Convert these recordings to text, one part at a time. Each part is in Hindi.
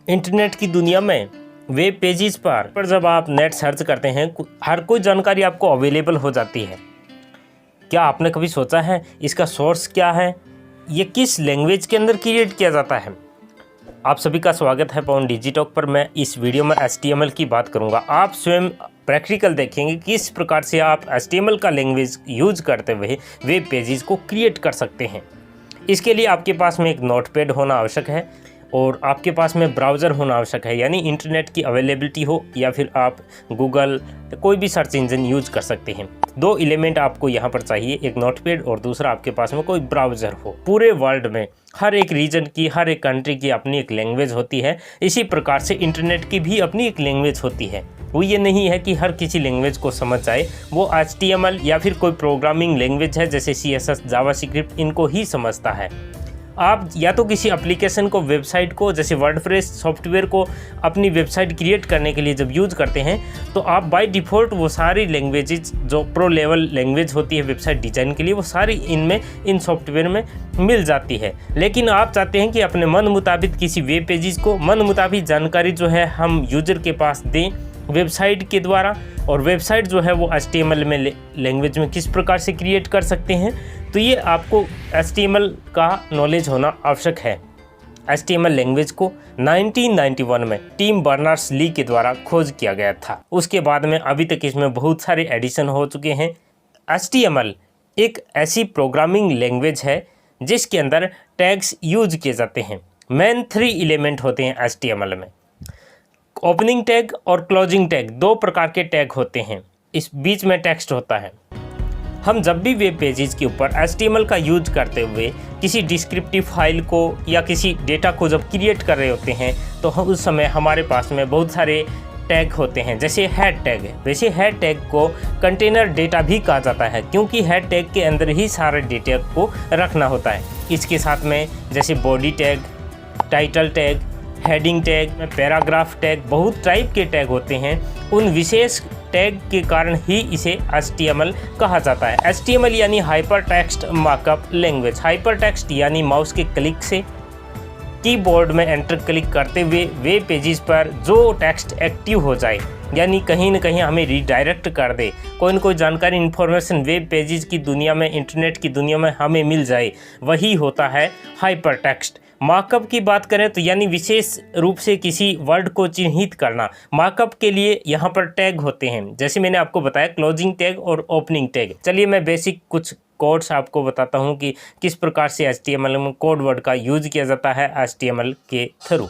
इंटरनेट की दुनिया में वेब पेजेस पर जब आप नेट सर्च करते हैं हर कोई जानकारी आपको अवेलेबल हो जाती है। क्या आपने कभी सोचा है इसका सोर्स क्या है, ये किस लैंग्वेज के अंदर क्रिएट किया जाता है? आप सभी का स्वागत है पवन डिजिटॉक पर। मैं इस वीडियो में HTML की बात करूंगा। आप स्वयं प्रैक्टिकल देखेंगे किस प्रकार से आप HTML का लैंग्वेज यूज करते हुए वेब पेजेस को क्रिएट कर सकते हैं। इसके लिए आपके पास में एक नोटपैड होना आवश्यक है और आपके पास में ब्राउज़र होना आवश्यक है, यानी इंटरनेट की अवेलेबिलिटी हो या फिर आप गूगल कोई भी सर्च इंजन यूज कर सकते हैं। दो एलिमेंट आपको यहाँ पर चाहिए, एक नोटपैड और दूसरा आपके पास में कोई ब्राउज़र हो। पूरे वर्ल्ड में हर एक रीजन की, हर एक कंट्री की अपनी एक लैंग्वेज होती है। इसी प्रकार से इंटरनेट की भी अपनी एक लैंग्वेज होती है। वो ये नहीं है कि हर किसी लैंग्वेज को समझ जाए, वो HTML या फिर कोई प्रोग्रामिंग लैंग्वेज है जैसे CSS, जावास्क्रिप्ट, इनको ही समझता है। आप या तो किसी एप्लीकेशन को, वेबसाइट को, जैसे वर्डप्रेस सॉफ्टवेयर को अपनी वेबसाइट क्रिएट करने के लिए जब यूज़ करते हैं तो आप बाय डिफ़ॉल्ट वो सारी लैंग्वेजेस जो प्रो लेवल लैंग्वेज होती है वेबसाइट डिज़ाइन के लिए, वो सारी इनमें इन सॉफ्टवेयर में मिल जाती है। लेकिन आप चाहते हैं कि अपने मन मुताबिक किसी वेब पेजेस को मन मुताबिक जानकारी जो है हम यूज़र के पास दें वेबसाइट के द्वारा, और वेबसाइट जो है वो HTML में लैंग्वेज में किस प्रकार से क्रिएट कर सकते हैं, तो ये आपको HTML का नॉलेज होना आवश्यक है। HTML लैंग्वेज को 1991 में टिम बर्नर्स-ली के द्वारा खोज किया गया था। उसके बाद में अभी तक इसमें बहुत सारे एडिशन हो चुके हैं। HTML एक ऐसी प्रोग्रामिंग लैंग्वेज है जिसके अंदर टैग्स यूज किए जाते हैं। मेन 3 एलिमेंट होते हैं HTML में। ओपनिंग टैग और क्लोजिंग टैग, 2 प्रकार के टैग होते हैं। इस बीच में टेक्स्ट होता है। हम जब भी वेब पेजेस के ऊपर HTML का यूज करते हुए किसी डिस्क्रिप्टिव फाइल को या किसी डेटा को जब क्रिएट कर रहे होते हैं तो उस समय हमारे पास में बहुत सारे टैग होते हैं, जैसे हेड टैग है। वैसे हेड टैग को कंटेनर डेटा भी कहा जाता है, क्योंकि हेड टैग के अंदर ही सारे डेटा को रखना होता है। इसके साथ में जैसे body tag, title tag, heading tag, paragraph tag, बहुत टाइप के टैग होते हैं। उन विशेष टैग के कारण ही इसे HTML कहा जाता है। HTML यानी hyper text markup language. Hyper text यानी माउस के क्लिक से कीबोर्ड में एंटर क्लिक करते हुए वेब पेजेस पर जो टेक्स्ट एक्टिव हो जाए, यानी कहीं न कहीं हमें रिडायरेक्ट कर दे, कोई न कोई जानकारी, इन्फॉर्मेशन वेब पेजेस की दुनिया में, इंटरनेट की दुनिया में हमें मिल जाए, वही होता है हाइपर टेक्स्ट। मार्कअप की बात करें तो यानी विशेष रूप से किसी वर्ड को चिन्हित करना। मार्कअप के लिए यहाँ पर टैग होते हैं, जैसे मैंने आपको बताया क्लोजिंग टैग और ओपनिंग टैग। चलिए मैं बेसिक कुछ कोड्स आपको बताता हूँ कि किस प्रकार से HTML में कोड वर्ड का यूज किया जाता है HTML के थ्रू।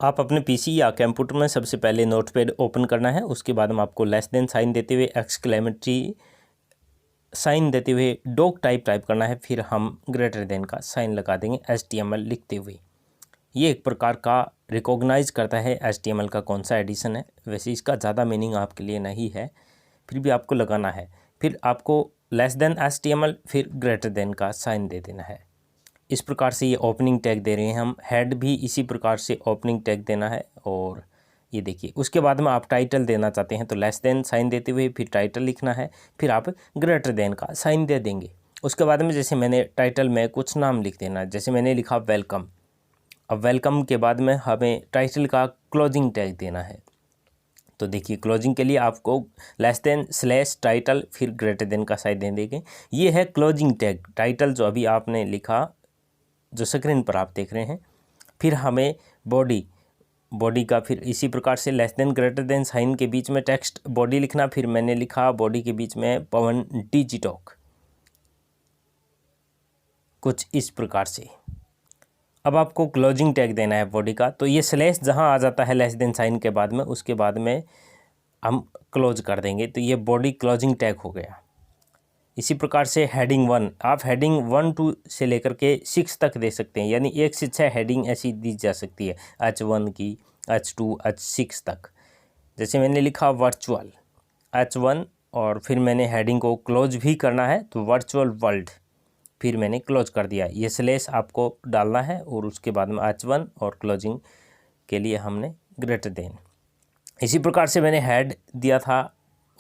आप अपने PC या कंप्यूटर में सबसे पहले नोटपैड ओपन करना है। उसके बाद में आपको लेस देन साइन देते हुए, एक्सक्लेमेटरी साइन देते हुए डॉग टाइप करना है। फिर हम ग्रेटर देन का साइन लगा देंगे HTML लिखते हुए। ये एक प्रकार का रिकॉग्नाइज करता है HTML का कौन सा एडिशन है। वैसे इसका ज़्यादा मीनिंग आपके लिए नहीं है, फिर भी आपको लगाना है। फिर आपको लेस देन HTML फिर ग्रेटर देन का साइन दे देना है। इस प्रकार से ये ओपनिंग टैग दे रहे हैं हम। हेड भी इसी प्रकार से ओपनिंग टैग देना है। और ये देखिए, उसके बाद में आप टाइटल देना चाहते हैं तो लेस देन साइन देते हुए फिर टाइटल लिखना है, फिर आप ग्रेटर देन का साइन दे देंगे। उसके बाद में जैसे मैंने टाइटल में कुछ नाम लिख देना, जैसे मैंने लिखा वेलकम। अब वेलकम के बाद में हमें टाइटल का क्लोजिंग टैग देना है। तो देखिए, क्लोजिंग के लिए आपको लेस देन स्लैश टाइटल फिर ग्रेटर देन का साइन दे देंगे। ये है क्लोजिंग टैग। टाइटल जो अभी आपने लिखा, जो स्क्रीन पर आप देख रहे हैं। फिर हमें बॉडी का फिर इसी प्रकार से less than greater than sign के बीच में टेक्स्ट बॉडी लिखना। फिर मैंने लिखा बॉडी के बीच में पवन डिजिटॉक, कुछ इस प्रकार से। अब आपको क्लोजिंग टैग देना है बॉडी का, तो ये स्लैश जहां आ जाता है लेस देन साइन के बाद में, उसके बाद में हम क्लोज कर देंगे। तो ये बॉडी क्लोजिंग टैग हो गया। इसी प्रकार से हेडिंग 1, आप हेडिंग 1 2 से लेकर के 6 तक दे सकते हैं, यानी 1 से 6 हेडिंग ऐसी दी जा सकती है, H1 की, H2, H6 तक। जैसे मैंने लिखा वर्चुअल H1 और फिर मैंने हेडिंग को क्लोज भी करना है तो वर्चुअल वर्ल्ड, फिर मैंने क्लोज कर दिया। ये स्लैश आपको डालना है और उसके बाद में H1 और क्लोजिंग के लिए हमने ग्रेटर देन। इसी प्रकार से मैंने हेड दिया था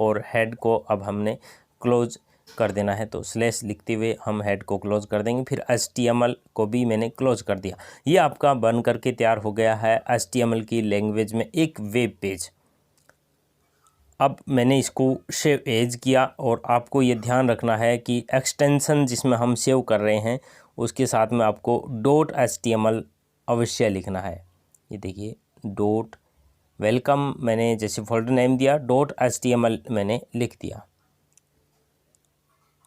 और हेड को अब हमने क्लोज कर देना है। तो स्लैश लिखते हुए हम हेड को क्लोज कर देंगे। फिर HTML को भी मैंने क्लोज कर दिया। ये आपका बन करके तैयार हो गया है HTML की लैंग्वेज में एक वेब पेज। अब मैंने इसको सेव एज किया और आपको ये ध्यान रखना है कि एक्सटेंशन जिसमें हम सेव कर रहे हैं उसके साथ में आपको .html अवश्य लिखना है। ये देखिए .वेलकम मैंने जैसे फोल्डर नेम दिया, .html मैंने लिख दिया।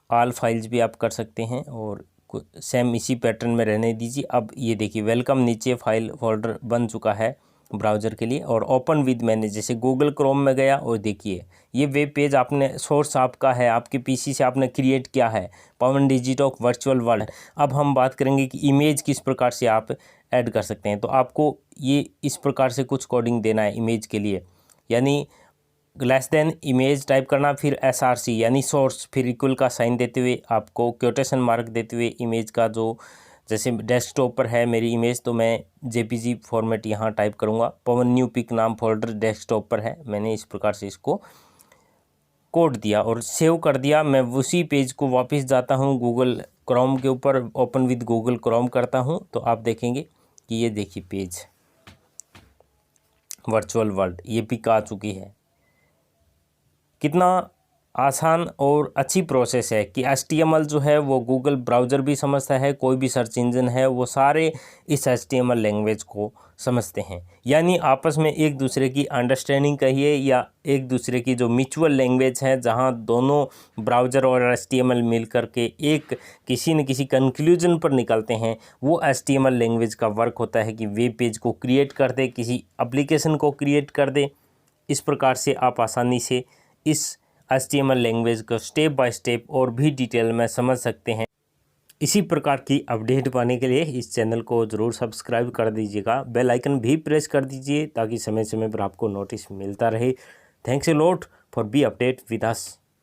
ऑल फाइल्स भी आप कर सकते हैं और सेम इसी पैटर्न में रहने दीजिए। अब ये देखिए वेलकम नीचे फाइल फोल्डर बन चुका है ब्राउज़र के लिए। और ओपन विद मैंने जैसे गूगल क्रोम में गया और देखिए ये वेब पेज आपने सोर्स आपका है, आपके पीसी से आपने क्रिएट किया है, पवन डिजिटॉक वर्चुअल वर्ल्ड। अब हम बात करेंगे कि इमेज किस प्रकार से आप ऐड कर सकते हैं। तो आपको ये इस प्रकार से कुछ कोडिंग देना है इमेज के लिए, यानी लेस देन इमेज टाइप करना, फिर SRC यानी सोर्स, फिर इक्वल का साइन देते हुए आपको क्वोटेशन मार्क देते हुए इमेज का जो जैसे डेस्कटॉप पर है मेरी इमेज तो मैं JPG फॉर्मेट यहाँ टाइप करूँगा। पवन न्यू पिक नाम फोल्डर डेस्कटॉप पर है, मैंने इस प्रकार से इसको कोड दिया और सेव कर दिया। मैं उसी पेज को वापस जाता हूँ गूगल क्रोम के ऊपर, ओपन विद गूगल क्रोम करता हूँ तो आप देखेंगे कि ये देखिए पेज वर्चुअल वर्ल्ड ये पिक आ चुकी है। कितना आसान और अच्छी प्रोसेस है कि HTML जो है वो गूगल ब्राउज़र भी समझता है, कोई भी सर्च इंजन है वो सारे इस HTML लैंग्वेज को समझते हैं। यानी आपस में एक दूसरे की अंडरस्टैंडिंग कहिए या एक दूसरे की जो म्यूचुअल लैंग्वेज है, जहां दोनों ब्राउज़र और HTML मिल कर के एक किसी न किसी कंक्लूजन पर निकलते हैं, वो HTML लैंग्वेज का वर्क होता है कि वेब पेज को क्रिएट कर दे, किसी एप्लीकेशन को क्रिएट कर दे। इस प्रकार से आप आसानी से इस HTML लैंग्वेज को स्टेप बाय स्टेप और भी डिटेल में समझ सकते हैं। इसी प्रकार की अपडेट पाने के लिए इस चैनल को ज़रूर सब्सक्राइब कर दीजिएगा, बेल आइकन भी प्रेस कर दीजिए ताकि समय समय पर आपको नोटिस मिलता रहे। Thanks a lot for be update with us.